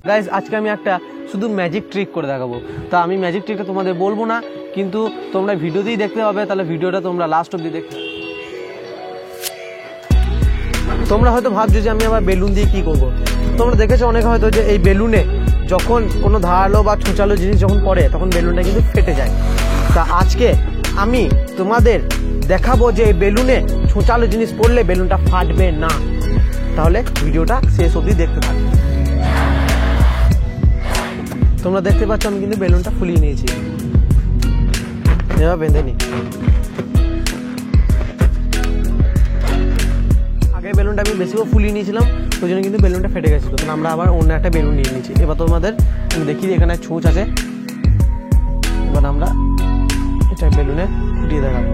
Guys আজকে আমি একটা শুধু ম্যাজিক ট্রিক করে দেখাবো। তা আমি ম্যাজিক ট্রিকটা তোমাদের বলবো না, কিন্তু তোমরা ভিডিওতেই দেখতে হবে, তাহলে ভিডিওটা তোমরা লাস্ট অবধি দেখতে। তোমরা হয়তো ভাবছো যে আমি আবার বেলুন দিয়ে কি করব। তোমরা দেখেছো অনেকে হয়তো যে এই বেলুনে যখন কোনো ধারালো বা ছোঁচালো জিনিস যখন পড়ে তখন বেলুনটা কিন্তু ফেটে যায়। তা আজকে আমি তোমাদের দেখাবো যে এই বেলুনে ছোঁচালো জিনিস পড়লে বেলুনটা ফাটবে না। তাহলে ভিডিওটা শেষ অবধি দেখতে থাকবে। তোমরা দেখতে পাচ্ছ আমি কিন্তু বেলুনটা ফুলিয়ে নিয়েছি, এবার বেঁধে নি। আগে বেলুনটা আমি বেশি ফুলিয়ে নিয়েছিলাম, ওই জন্য কিন্তু বেলুনটা ফেটে গেছিলো। তখন আমরা আবার অন্য একটা বেলুন নিয়ে নিয়েছি। এবার তোমাদের দেখি এখানে ছুঁচ আছে, এবার আমরা এটা বেলুনে ফুটিয়ে দেখাবো।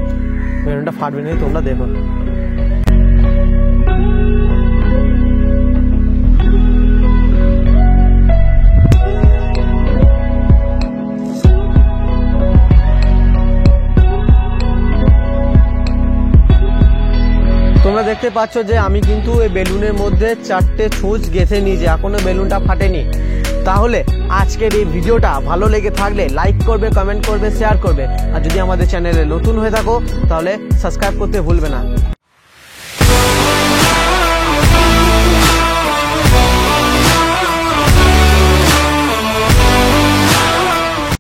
বেলুনটা ফাটবে না, তোমরা দেখো। তোমরা দেখতে পাচ্ছ যে আমি কিন্তু এই বেলুনের মধ্যে 4টে ছুঁচ গেঁথে নিয়েছি, এখনো বেলুনটা ফাটেনি। তাহলে আজকের এই ভিডিওটা ভালো লেগে থাকলে লাইক করবে, কমেন্ট করবে, শেয়ার করবে। আর যদি আমাদের চ্যানেলে নতুন হয়ে থাকো তাহলে সাবস্ক্রাইব করতে ভুলবে না।